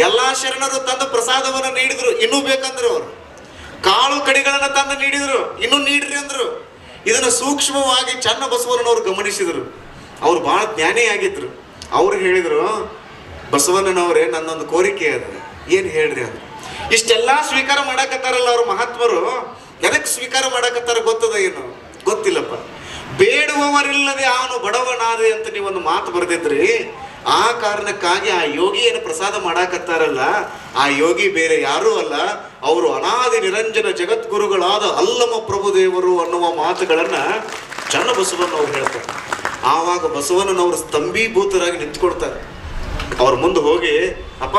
ಎಲ್ಲಾ ಶರಣರು ತಂದ ಪ್ರಸಾದವನ್ನು ನೀಡಿದ್ರು, ಇನ್ನೂ ಬೇಕಂದ್ರು ಅವರು. ಕಾಳು ಕಡಿಗಳನ್ನ ತಂದು ನೀಡಿದ್ರು, ಇನ್ನೂ ನೀಡ್ರಿ ಅಂದ್ರು. ಇದನ್ನ ಸೂಕ್ಷ್ಮವಾಗಿ ಚನ್ನ ಬಸವಣ್ಣನವರು ಗಮನಿಸಿದ್ರು. ಅವ್ರು ಬಹಳ ಜ್ಞಾನಿ ಆಗಿದ್ರು. ಅವ್ರು ಹೇಳಿದ್ರು, ಬಸವಣ್ಣನವರೇ, ನನ್ನೊಂದು ಕೋರಿಕೆ ಅದ, ಏನ್ ಹೇಳ್ರಿ ಅಂದ್ರು. ಇಷ್ಟೆಲ್ಲಾ ಸ್ವೀಕಾರ ಮಾಡಾಕತ್ತಾರಲ್ಲ ಅವ್ರ ಮಹಾತ್ಮರು, ಎದಕ್ಕೆ ಸ್ವೀಕಾರ ಮಾಡಾಕತ್ತಾರ ಗೊತ್ತದ ಏನು? ಗೊತ್ತಿಲ್ಲಪ್ಪ. ಬೇಡುವವರಿಲ್ಲದೆ ಅವನು ಬಡವನಾದೆ ಅಂತ ನೀವೊಂದು ಮಾತು ಬರೆದಿದ್ರಿ. ಆ ಕಾರಣಕ್ಕಾಗಿ ಆ ಯೋಗಿ ಏನು ಪ್ರಸಾದ ಮಾಡಾಕತ್ತಾರಲ್ಲ, ಆ ಯೋಗಿ ಬೇರೆ ಯಾರೂ ಅಲ್ಲ, ಅವರು ಅನಾದಿ ನಿರಂಜನ ಜಗದ್ಗುರುಗಳಾದ ಅಲ್ಲಮ ಪ್ರಭುದೇವರು ಅನ್ನುವ ಮಾತುಗಳನ್ನ ಚನ್ನ ಬಸವಣ್ಣವ್ರು ಹೇಳ್ತಾರೆ. ಆವಾಗ ಬಸವಣ್ಣನವರು ಸ್ತಂಭೀಭೂತರಾಗಿ ನಿಂತ್ಕೊಡ್ತಾರೆ. ಅವ್ರ ಮುಂದೆ ಹೋಗಿ, ಅಪ್ಪ,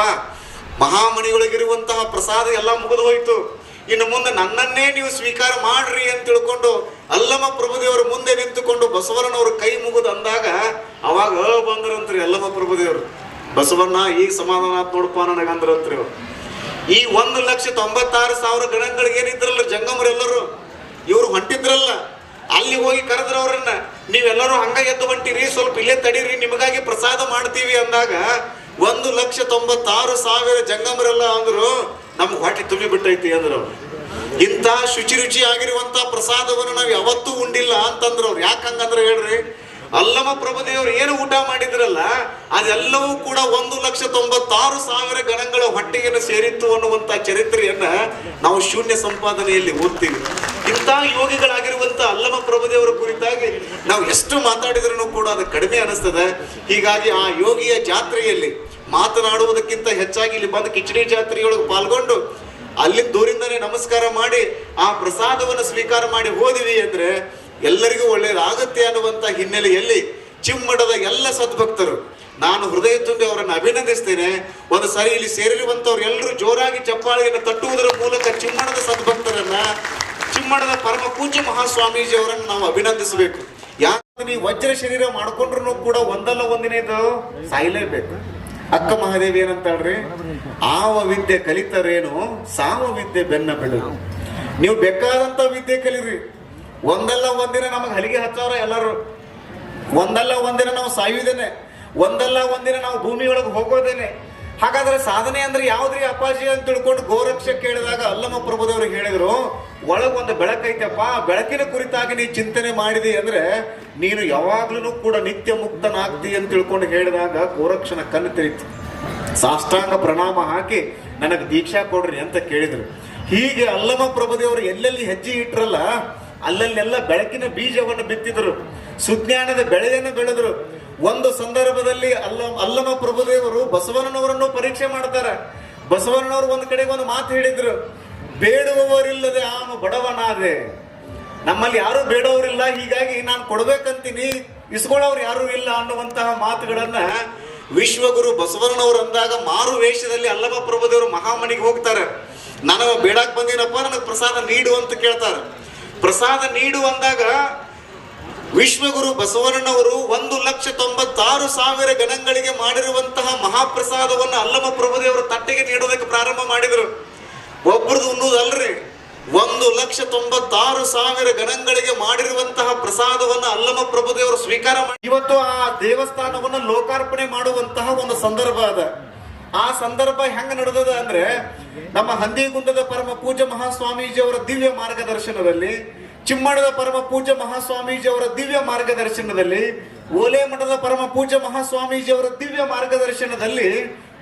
ಮಹಾಮಣಿಗಳಿಗಿರುವಂತಹ ಪ್ರಸಾದ ಎಲ್ಲ ಮುಗಿದು ಹೋಯ್ತು, ಇನ್ನು ಮುಂದೆ ನನ್ನನ್ನೇ ನೀವು ಸ್ವೀಕಾರ ಮಾಡ್ರಿ ಅಂತ ತಿಳ್ಕೊಂಡು ಅಲ್ಲಮ ಪ್ರಭುದೇವರು ಮುಂದೆ ನಿಂತುಕೊಂಡು ಬಸವಣ್ಣನವರು ಕೈ ಮುಗಿದು ಅಂದಾಗ ಅವಾಗ ಬಂದ್ರಂತ್ರಿ ಅಲ್ಲಮ ಪ್ರಭುದೇವರು. ಬಸವಣ್ಣ ಈಗ ಸಮಾಧಾನ ಆತ್ ನೋಡಪ್ಪ ನನಗಂದ್ರಂತ್ರಿ ಅವ್ರು. ಈ 1,96,000 ಗಣಗಳಿಗೆ ಏನಿದ್ರಲ್ಲ ಜಂಗಮರೆಲ್ಲರೂ, ಇವ್ರು ಹೊಂಟಿದ್ರಲ್ಲ, ಅಲ್ಲಿ ಹೋಗಿ ಕರೆದ್ರವ್ರನ್ನ, ನೀವೆಲ್ಲರೂ ಹಂಗ ಎದ್ದು ಹೊಂಟಿರಿ, ಸ್ವಲ್ಪ ಇಲ್ಲೇ ತಡೀರಿ, ನಿಮಗಾಗಿ ಪ್ರಸಾದ ಮಾಡ್ತೀವಿ ಅಂದಾಗ 1,96,000 ಜಂಗಮರೆಲ್ಲ ಅಂದ್ರು, ನಮ್ಗೆ ಹೊಟ್ಟೆ ತುಂಬಿ ಬಿಟ್ಟೈತಿ ಅಂದ್ರು. ಇಂಥ ಶುಚಿ ರುಚಿ ಆಗಿರುವಂತ ಪ್ರಸಾದವನ್ನು ನಾವು ಯಾವತ್ತೂ ಉಂಡಿಲ್ಲ ಅಂತಂದ್ರು ಅವ್ರು. ಯಾಕಂಗಂದ್ರೆ ಹೇಳ್ರಿ, ಅಲ್ಲಮ ಪ್ರಭುದೇವರು ಏನು ಊಟ ಮಾಡಿದ್ರಲ್ಲ ಅದೆಲ್ಲವೂ ಕೂಡ 1,96,000 ಗಣಗಳ ಹೊಟ್ಟೆಗೆ ಸೇರಿತ್ತು ಅನ್ನುವಂತ ಚರಿತ್ರೆಯನ್ನ ನಾವು ಶೂನ್ಯ ಸಂಪಾದನೆಯಲ್ಲಿ ಓದ್ತೀವಿ. ಇಂಥ ಯೋಗಿಗಳಾಗಿರುವಂತ ಅಲ್ಲಮ ಪ್ರಭುದೇವರ ಕುರಿತಾಗಿ ನಾವು ಎಷ್ಟು ಮಾತಾಡಿದ್ರೂ ಕೂಡ ಅದು ಕಡಿಮೆ ಅನಿಸ್ತದೆ. ಹೀಗಾಗಿ ಆ ಯೋಗಿಯ ಜಾತ್ರೆಯಲ್ಲಿ ಮಾತನಾಡುವುದಕ್ಕಿಂತ ಹೆಚ್ಚಾಗಿ ಇಲ್ಲಿ ಬಂದು ಕಿಚಡಿ ಜಾತ್ರೆಯೊಳಗೆ ಪಾಲ್ಗೊಂಡು ಅಲ್ಲಿಂದ ದೂರಿಂದನೇ ನಮಸ್ಕಾರ ಮಾಡಿ ಆ ಪ್ರಸಾದವನ್ನು ಸ್ವೀಕಾರ ಮಾಡಿ ಹೋದಿವಿ ಅಂದ್ರೆ ಎಲ್ಲರಿಗೂ ಒಳ್ಳೆಯದಾಗತ್ತೆ ಅನ್ನುವಂತ ಹಿನ್ನೆಲೆಯಲ್ಲಿ ಚಿಮ್ಮಡದ ಎಲ್ಲ ಸದ್ಭಕ್ತರು, ನಾನು ಹೃದಯ ತುಂಬಿ ಅವರನ್ನು ಅಭಿನಂದಿಸ್ತೇನೆ. ಒಂದು ಸಾರಿ ಇಲ್ಲಿ ಸೇರಿರುವಂತವ್ರು ಎಲ್ಲರೂ ಜೋರಾಗಿ ಚಪ್ಪಾಳೆಯನ್ನು ತಟ್ಟುವುದರ ಮೂಲಕ ಚಿಮ್ಮಡದ ಸದ್ಭಕ್ತರನ್ನ, ಚಿಮ್ಮಡದ ಪರಮ ಪೂಜ್ಯ ಮಹಾಸ್ವಾಮೀಜಿ ಅವರನ್ನು ನಾವು ಅಭಿನಂದಿಸಬೇಕು. ಯಾಕಂದ್ರೆ ನೀವು ವಜ್ರ ಶರೀರ ಮಾಡ್ಕೊಂಡ್ರು ಕೂಡ ಒಂದಲ್ಲ ಒಂದಿನೇದು ಸಾಯಲೇಬೇಕು. ಅಕ್ಕ ಮಹಾದೇವಿ ಏನಂತಾಳ್ರಿ, ಆವ ವಿದ್ಯೆ ಕಲಿತರೇನು, ಸಾವ ವಿದ್ಯೆ ಬೆನ್ನ ಬೆಳೆದು. ನೀವು ಬೇಕಾದಂತ ವಿದ್ಯೆ ಕಲೀರಿ, ಒಂದಲ್ಲ ಒಂದಿನ ನಮಗೆ ಹಲಿಗೆ ಹಚ್ಚವ್ರ ಎಲ್ಲರೂ, ಒಂದಲ್ಲ ಒಂದಿನ ನಾವು ಸಾಯುವುದೇನೆ, ಒಂದಲ್ಲ ಒಂದಿನ ನಾವು ಭೂಮಿಯೊಳಗೆ ಹೋಗೋದೇನೆ. ಹಾಗಾದ್ರೆ ಸಾಧನೆ ಅಂದ್ರೆ ಯಾವ್ದ್ರಿ ಅಪ್ಪಾಜಿ ಅಂತ ತಿಳ್ಕೊಂಡು ಗೋರಕ್ಷ ಕೇಳಿದಾಗ ಅಲ್ಲಮ ಪ್ರಭುದೇವರು ಹೇಳಿದ್ರು, ಒಳಗೊಂದು ಬೆಳಕೈತಪ್ಪ, ಬೆಳಕಿನ ಕುರಿತಾಗಿ ನೀ ಚಿಂತನೆ ಮಾಡಿದಿ ಅಂದ್ರೆ ನೀನು ಯಾವಾಗ್ಲೂ ಕೂಡ ನಿತ್ಯ ಮುಕ್ತನಾಗ್ತಿ ಅಂತ ತಿಳ್ಕೊಂಡು ಹೇಳಿದಾಗ ಗೋರಕ್ಷನ ಕಣ್ಣು ತೆರೀತು. ಸಾಷ್ಟಾಂಗ ಪ್ರಣಾಮ ಹಾಕಿ ನನಗೆ ದೀಕ್ಷಾ ಕೊಡ್ರಿ ಅಂತ ಕೇಳಿದ್ರು. ಹೀಗೆ ಅಲ್ಲಮ ಪ್ರಭುದೇವರು ಎಲ್ಲೆಲ್ಲಿ ಹೆಜ್ಜೆ ಇಟ್ರಲ್ಲ ಅಲ್ಲಲ್ಲೆಲ್ಲ ಬೆಳಕಿನ ಬೀಜವನ್ನು ಬಿತ್ತಿದ್ರು, ಸುಜ್ಞಾನದ ಬೆಳೆಯನ್ನು ಬೆಳೆದ್ರು. ಒಂದು ಸಂದರ್ಭದಲ್ಲಿ ಅಲ್ಲಮ ಪ್ರಭುದೇವರು ಬಸವಣ್ಣನವರನ್ನು ಪರೀಕ್ಷೆ ಮಾಡ್ತಾರೆ. ಬಸವಣ್ಣನವರು ಒಂದು ಕಡೆಗೆ ಒಂದು ಮಾತು ಹೇಳಿದ್ರು, ಬೇಡುವವರಿಲ್ಲದೆ ಅವನು ಬಡವನಾದೆ. ನಮ್ಮಲ್ಲಿ ಯಾರು ಬೇಡವರಿಲ್ಲ, ಹೀಗಾಗಿ ನಾನು ಕೊಡ್ಬೇಕಂತೀನಿ, ಇಸ್ಕೊಳ್ಳೋರು ಯಾರು ಇಲ್ಲ ಅನ್ನುವಂತಹ ಮಾತುಗಳನ್ನ ವಿಶ್ವಗುರು ಬಸವಣ್ಣನವರು ಅಂದಾಗ ಮಾರು ವೇಷದಲ್ಲಿ ಅಲ್ಲಮ ಪ್ರಭುದೇವರು ಮಹಾಮಣಿಗೆ ಹೋಗ್ತಾರೆ. ನಾನು ಬೇಡಾಕ್ ಬಂದಿನಪ್ಪ, ನನಗೆ ಪ್ರಸಾದ ನೀಡು ಅಂತ ಕೇಳ್ತಾರೆ. ಪ್ರಸಾದ ನೀಡು ಅಂದಾಗ ವಿಶ್ವಗುರು ಬಸವಣ್ಣನವರು 1,96,000 ಗಣಗಳಿಗೆ ಮಾಡಿರುವಂತಹ ಮಹಾಪ್ರಸಾದವನ್ನು ಅಲ್ಲಮ ಪ್ರಭುದೇವರು ತಟ್ಟೆಗೆ ನೀಡೋದಕ್ಕೆ ಪ್ರಾರಂಭ ಮಾಡಿದ್ರು. ಒಬ್ಬರದು ಉಣ್ಣುವುದಲ್ರಿ, 1,96,000 ಗಣಗಳಿಗೆ ಮಾಡಿರುವಂತಹ ಪ್ರಸಾದವನ್ನು ಅಲ್ಲಮ ಪ್ರಭುದೇವರು ಸ್ವೀಕಾರ ಮಾಡಿ ಇವತ್ತು ಆ ದೇವಸ್ಥಾನವನ್ನು ಲೋಕಾರ್ಪಣೆ ಮಾಡುವಂತಹ ಒಂದು ಸಂದರ್ಭ ಅದ. ಆ ಸಂದರ್ಭ ಹೆಂಗ ನಡೆದದ ಅಂದ್ರೆ, ನಮ್ಮ ಹಂದಿಗುಂದದ ಪರಮ ಪೂಜ್ಯ ಮಹಾಸ್ವಾಮೀಜಿ ಅವರ ದಿವ್ಯ ಮಾರ್ಗದರ್ಶನದಲ್ಲಿ, ಚಿಮ್ಮಡದ ಪರಮ ಪೂಜ್ಯ ಮಹಾಸ್ವಾಮೀಜಿ ಅವರ ದಿವ್ಯ ಮಾರ್ಗದರ್ಶನದಲ್ಲಿ, ಓಲೆ ಮಠದ ಪರಮ ಪೂಜ್ಯ ಮಹಾಸ್ವಾಮೀಜಿ ಅವರ ದಿವ್ಯ ಮಾರ್ಗದರ್ಶನದಲ್ಲಿ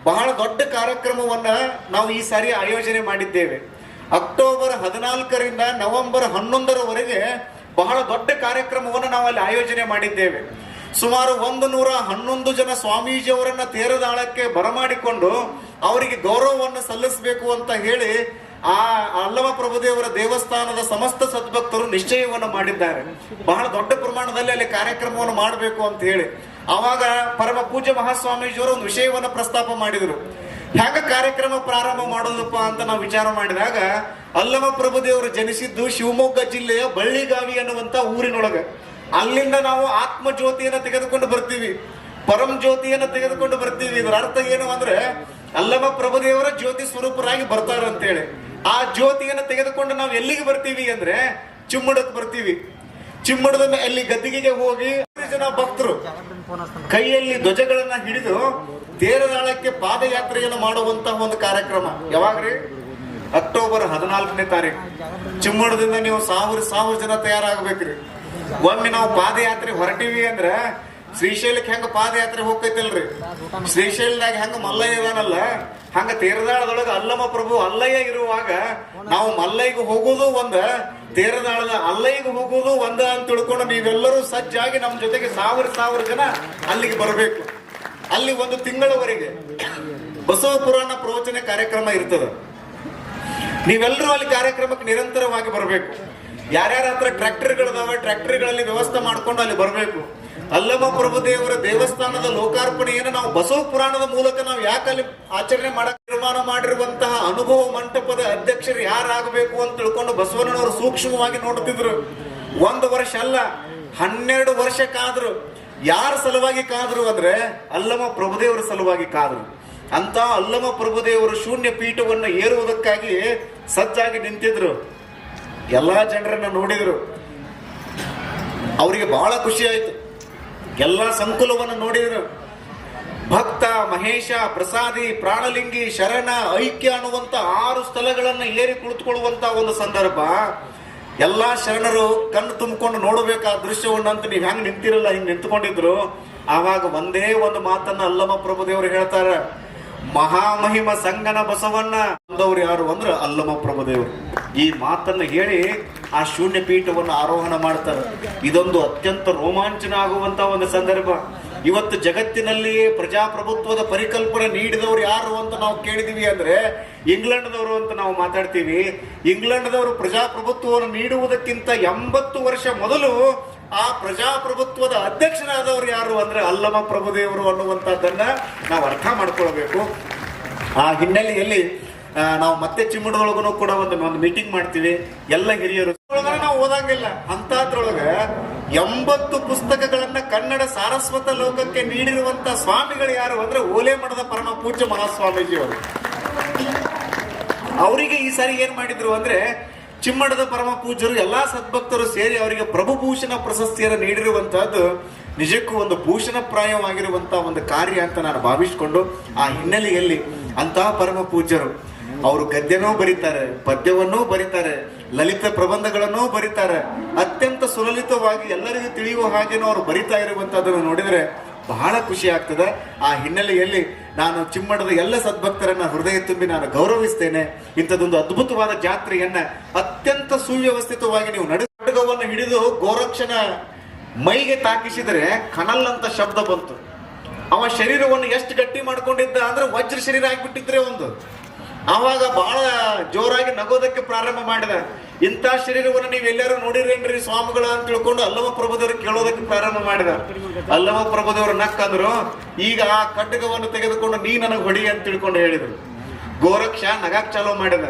ಬಹಳ ದೊಡ್ಡ ಕಾರ್ಯಕ್ರಮವನ್ನ ನಾವು ಈ ಸಾರಿ ಆಯೋಜನೆ ಮಾಡಿದ್ದೇವೆ. ಅಕ್ಟೋಬರ್ 14ರಿಂದ ನವೆಂಬರ್ 11ರವರೆಗೆ ಬಹಳ ದೊಡ್ಡ ಕಾರ್ಯಕ್ರಮವನ್ನು ನಾವು ಅಲ್ಲಿ ಆಯೋಜನೆ ಮಾಡಿದ್ದೇವೆ. ಸುಮಾರು 111 ಜನ ಸ್ವಾಮೀಜಿಯವರನ್ನ ತೇರದಾಳಕ್ಕೆ ಬರಮಾಡಿಕೊಂಡು ಅವರಿಗೆ ಗೌರವವನ್ನು ಸಲ್ಲಿಸಬೇಕು ಅಂತ ಹೇಳಿ ಆ ಅಲ್ಲಮ ಪ್ರಭುದೇವರ ದೇವಸ್ಥಾನದ ಸಮಸ್ತ ಸದ್ಭಕ್ತರು ನಿಶ್ಚಯವನ್ನು ಮಾಡಿದ್ದಾರೆ. ಬಹಳ ದೊಡ್ಡ ಪ್ರಮಾಣದಲ್ಲಿ ಅಲ್ಲಿ ಕಾರ್ಯಕ್ರಮವನ್ನು ಮಾಡಬೇಕು ಅಂತ ಹೇಳಿ ಆವಾಗ ಪರಮ ಪೂಜ್ಯ ಮಹಾಸ್ವಾಮೀಜಿಯವರು ಒಂದು ವಿಷಯವನ್ನು ಪ್ರಸ್ತಾಪ ಮಾಡಿದರು. ಹೇಗೆ ಕಾರ್ಯಕ್ರಮ ಪ್ರಾರಂಭ ಮಾಡೋದಪ್ಪ ಅಂತ ನಾವು ವಿಚಾರ ಮಾಡಿದಾಗ, ಅಲ್ಲಮ ಪ್ರಭುದೇವರು ಜನಿಸಿದ್ದು ಶಿವಮೊಗ್ಗ ಜಿಲ್ಲೆಯ ಬಳ್ಳಿಗಾವಿ ಅನ್ನುವಂತ ಊರಿನೊಳಗೆ. ಅಲ್ಲಿಂದ ನಾವು ಆತ್ಮ ಜ್ಯೋತಿಯನ್ನು ತೆಗೆದುಕೊಂಡು ಬರ್ತೀವಿ, ಪರಂ ಜ್ಯೋತಿಯನ್ನು ತೆಗೆದುಕೊಂಡು ಬರ್ತೀವಿ. ಇದರ ಅರ್ಥ ಏನು ಅಂದ್ರೆ, ಅಲ್ಲಮ ಪ್ರಭುದೇವರ ಜ್ಯೋತಿ ಸ್ವರೂಪರಾಗಿ ಬರ್ತಾರಂತೇಳಿ. ಆ ಜ್ಯೋತಿಯನ್ನು ತೆಗೆದುಕೊಂಡು ನಾವು ಎಲ್ಲಿಗೆ ಬರ್ತೀವಿ ಅಂದ್ರೆ ಚಿಮ್ಮಡಕ್ಕೆ ಬರ್ತೀವಿ. ಚಿಮ್ಮಡದ ಅಲ್ಲಿ ಗದ್ದಿಗೆಗೆ ಹೋಗಿ ಜನ ಭಕ್ತರು ಕೈಯಲ್ಲಿ ಧ್ವಜಗಳನ್ನ ಹಿಡಿದು ತೇರದಾಳಕ್ಕೆ ಪಾದಯಾತ್ರೆಯನ್ನು ಮಾಡುವಂತಹ ಒಂದು ಕಾರ್ಯಕ್ರಮ. ಯಾವಾಗ್ರಿ? ಅಕ್ಟೋಬರ್ 14ನೇ ತಾರೀಕು. ಚಿಮ್ಮಡದಿಂದ ನೀವು ಸಾವಿರ ಜನ ತಯಾರಾಗಬೇಕ್ರಿ. ಒಮ್ಮೆ ನಾವು ಪಾದಯಾತ್ರೆ ಹೊರಟಿವಿ ಅಂದ್ರ ಶ್ರೀಶೈಲಕ್ಕೆ ಹೆಂಗ ಪಾದಯಾತ್ರೆ ಹೋಗ್ತೈತಲ್ರಿ, ಶ್ರೀಶೈಲದಾಗ ಹೆಂಗ ಮಲ್ಲಯ್ಯ ಇದಾನಲ್ಲ, ಹಂಗ ತೇರದಾಳದೊಳಗ ಅಲ್ಲಮ ಪ್ರಭು ಅಲ್ಲಯ್ಯ ಇರುವಾಗ ನಾವು ಮಲ್ಲಯ್ಯಗೆ ಹೋಗೋದು ಒಂದ, ತೇರದಾಳದ ಅಲ್ಲಯ್ಯಗೆ ಹೋಗೋದು ಒಂದ ಅಂತ ತಿಳ್ಕೊಂಡು ನೀವೆಲ್ಲರೂ ಸಜ್ಜಾಗಿ ನಮ್ಮ ಜೊತೆಗೆ ಸಾವಿರ ಜನ ಅಲ್ಲಿಗೆ ಬರಬೇಕು. ಅಲ್ಲಿ ಒಂದು ತಿಂಗಳವರೆಗೆ ಬಸವ ಪುರಾಣ ಪ್ರವಚನ ಕಾರ್ಯಕ್ರಮ ಇರ್ತದೆ. ನೀವೆಲ್ಲರೂ ಅಲ್ಲಿ ಕಾರ್ಯಕ್ರಮಕ್ಕೆ ನಿರಂತರವಾಗಿ ಬರಬೇಕು. ಯಾರ್ಯಾರ ಹತ್ರ ಟ್ರ್ಯಾಕ್ಟರ್ಗಳಿದಾವೆ ಟ್ರ್ಯಾಕ್ಟರ್ಗಳಲ್ಲಿ ವ್ಯವಸ್ಥೆ ಮಾಡ್ಕೊಂಡು ಅಲ್ಲಿ ಬರಬೇಕು. ಅಲ್ಲಮ ಪ್ರಭುದೇವರ ದೇವಸ್ಥಾನದ ಲೋಕಾರ್ಪಣೆಯನ್ನು ನಾವು ಬಸವ ಪುರಾಣದ ಮೂಲಕ ನಾವು ಯಾಕೆ ಅಲ್ಲಿ ಆಚರಣೆ ಮಾಡಕ್ಕೆ ನಿರ್ಮಾಣ ಮಾಡಿರುವಂತಹ ಅನುಭವ ಮಂಟಪದ ಅಧ್ಯಕ್ಷರು ಯಾರಾಗಬೇಕು ಅಂತ ತಿಳ್ಕೊಂಡು ಬಸವಣ್ಣನವರು ಸೂಕ್ಷ್ಮವಾಗಿ ನೋಡುತ್ತಿದ್ರು. 1 ವರ್ಷ ಅಲ್ಲ, 12 ವರ್ಷ ಕಾದ್ರು. ಯಾರ ಸಲುವಾಗಿ ಕಾದ್ರು ಅಂದ್ರೆ ಅಲ್ಲಮ ಪ್ರಭುದೇವರ ಸಲುವಾಗಿ ಕಾದ್ರು. ಅಂತ ಅಲ್ಲಮ ಪ್ರಭುದೇವರು ಶೂನ್ಯ ಪೀಠವನ್ನು ಏರುವುದಕ್ಕಾಗಿ ಸಜ್ಜಾಗಿ ನಿಂತಿದ್ರು. ಎಲ್ಲಾ ಜನರನ್ನ ನೋಡಿದ್ರು, ಅವರಿಗೆ ಬಹಳ ಖುಷಿ ಆಯ್ತು. ಎಲ್ಲ ಸಂಕುಲವನ್ನು ನೋಡಿದ್ರು. ಭಕ್ತ, ಮಹೇಶ, ಪ್ರಸಾದಿ, ಪ್ರಾಣಲಿಂಗಿ, ಶರಣ, ಐಕ್ಯ ಅನ್ನುವಂತ 6 ಸ್ಥಳಗಳನ್ನ ಏರಿ ಕುಳಿತುಕೊಳ್ಳುವಂತ ಒಂದು ಸಂದರ್ಭ. ಎಲ್ಲಾ ಶರಣರು ಕಣ್ಣು ತುಂಬಿಕೊಂಡು ನೋಡಬೇಕಾದ ದೃಶ್ಯವನ್ನಂತ ನೀವ್ ಹೆಂಗ್ ನಿಂತಿರಲ್ಲ ಹಿಂಗ್ ನಿಂತ್ಕೊಂಡಿದ್ರು. ಆವಾಗ ಒಂದೇ ಒಂದು ಮಾತನ್ನ ಅಲ್ಲಮ ಪ್ರಭುದೇವರು ಹೇಳ್ತಾರ, ಮಹಾಮಹಿಮ ಸಂಗನ ಬಸವಣ್ಣ ಅಂದವ್ರು ಯಾರು ಅಂದ್ರ ಅಲ್ಲಮ ಪ್ರಭುದೇವರು. ಈ ಮಾತನ್ನ ಹೇಳಿ ಆ ಶೂನ್ಯ ಪೀಠವನ್ನು ಆರೋಹಣ ಮಾಡ್ತಾರೆ. ಇದೊಂದು ಅತ್ಯಂತ ರೋಮಾಂಚನ ಆಗುವಂತ ಒಂದು ಸಂದರ್ಭ. ಇವತ್ತು ಜಗತ್ತಿನಲ್ಲಿ ಪ್ರಜಾಪ್ರಭುತ್ವದ ಪರಿಕಲ್ಪನೆ ನೀಡಿದವರು ಯಾರು ಅಂತ ನಾವು ಕೇಳಿದೀವಿ ಅಂದ್ರೆ ಇಂಗ್ಲೆಂಡ್ದವರು ಅಂತ ನಾವು ಮಾತಾಡ್ತೀವಿ. ಇಂಗ್ಲೆಂಡ್ದವರು ಪ್ರಜಾಪ್ರಭುತ್ವವನ್ನು ನೀಡುವುದಕ್ಕಿಂತ 80 ವರ್ಷ ಮೊದಲು ಆ ಪ್ರಜಾಪ್ರಭುತ್ವದ ಅಧ್ಯಕ್ಷರಾದವರು ಯಾರು ಅಂದ್ರೆ ಅಲ್ಲಮ ಪ್ರಭುದೇವರು ಅನ್ನುವಂಥದ್ದನ್ನ ನಾವು ಅರ್ಥ ಮಾಡ್ಕೊಳ್ಬೇಕು. ಆ ಹಿನ್ನೆಲೆಯಲ್ಲಿ ನಾವು ಮತ್ತೆ ಚಿಮ್ಮಡದೊಳಗೂ ಕೂಡ ಒಂದು ಮೀಟಿಂಗ್ ಮಾಡ್ತೀವಿ. ಎಲ್ಲ ಹಿರಿಯರು ನಾವು ಓದಂಗಿಲ್ಲ ಅಂತದ್ರೊಳಗ 80 ಪುಸ್ತಕಗಳನ್ನ ಕನ್ನಡ ಸಾರಸ್ವತ ಲೋಕಕ್ಕೆ ನೀಡಿರುವಂತ ಸ್ವಾಮಿಗಳು ಯಾರು ಅಂದ್ರೆ ಓಲೆ ಮಠದ ಪರಮ ಪೂಜ್ಯ ಮಹಾಸ್ವಾಮೀಜಿ ಅವರು. ಅವರಿಗೆ ಈ ಸಾರಿ ಏನ್ ಮಾಡಿದ್ರು ಅಂದ್ರೆ ಚಿಮ್ಮಡದ ಪರಮ ಪೂಜ್ಯರು ಎಲ್ಲಾ ಸದ್ಭಕ್ತರು ಸೇರಿ ಅವರಿಗೆ ಪ್ರಭುಭೂಷಣ ಪ್ರಶಸ್ತಿಯನ್ನು ನೀಡಿರುವಂತಹದ್ದು ನಿಜಕ್ಕೂ ಒಂದು ಭೂಷಣಪ್ರಾಯವಾಗಿರುವಂತಹ ಒಂದು ಕಾರ್ಯ ಅಂತ ನಾನು ಭಾವಿಸಿಕೊಂಡು ಆ ಹಿನ್ನೆಲೆಯಲ್ಲಿ ಅಂತಹ ಪರಮ ಪೂಜ್ಯರು ಅವರು ಗದ್ಯನೂ ಬರೀತಾರೆ, ಪದ್ಯವನ್ನೂ ಬರೀತಾರೆ, ಲಲಿತ ಪ್ರಬಂಧಗಳನ್ನೂ ಬರೀತಾರೆ. ಅತ್ಯಂತ ಸುಲಲಿತವಾಗಿ ಎಲ್ಲರಿಗೂ ತಿಳಿಯುವ ಹಾಗೇನೋ ಅವರು ಬರಿತಾ ಇರುವಂತಹದನ್ನು ನೋಡಿದ್ರೆ ಬಹಳ ಖುಷಿ ಆಗ್ತದೆ. ಆ ಹಿನ್ನೆಲೆಯಲ್ಲಿ ನಾನು ಚಿಮ್ಮಡದ ಎಲ್ಲ ಸದ್ಭಕ್ತರನ್ನ ಹೃದಯ ತುಂಬಿ ನಾನು ಗೌರವಿಸ್ತೇನೆ. ಇಂಥದ್ದೊಂದು ಅದ್ಭುತವಾದ ಜಾತ್ರೆಯನ್ನ ಅತ್ಯಂತ ಸುವ್ಯವಸ್ಥಿತವಾಗಿ ನೀವು ಖಡ್ಗವನ್ನು ಹಿಡಿದು ಗೋರಕ್ಷನ ಮೈಗೆ ತಾಕಿಸಿದರೆ ಕಣಲ್ ಅಂತ ಶಬ್ದ ಬಂತು. ಅವ ಶರೀರವನ್ನು ಎಷ್ಟು ಗಟ್ಟಿ ಮಾಡ್ಕೊಂಡಿದ್ದ ಅಂದ್ರೆ ವಜ್ರ ಶರೀರ ಆಗಿಬಿಟ್ಟಿದ್ರೆ ಒಂದು. ಆವಾಗ ಬಹಳ ಜೋರಾಗಿ ನಗೋದಕ್ಕೆ ಪ್ರಾರಂಭ ಮಾಡಿದ. ಇಂಥ ಶರೀರವನ್ನು ನೀವು ಎಲ್ಲರೂ ನೋಡಿರೇನ್ರಿ ಸ್ವಾಮಿಗಳ ಅಂತ ತಿಳ್ಕೊಂಡು ಅಲ್ಲಮ ಪ್ರಭುದೇವರು ಕೇಳೋದಕ್ಕೆ ಪ್ರಾರಂಭ ಮಾಡಿದ. ಅಲ್ಲಮ ಪ್ರಭುದೇವರು ನಕ್ಕಂದ್ರು, ಈಗ ಆ ಖಡ್ಗವನ್ನು ತೆಗೆದುಕೊಂಡು ನೀ ನನಗೆ ಹೊಡಿ ಅಂತ ತಿಳ್ಕೊಂಡು ಹೇಳಿದ್ರು. ಗೋರಕ್ಷ ನಗಾಕ್ ಚಾಲೂ ಮಾಡಿದ.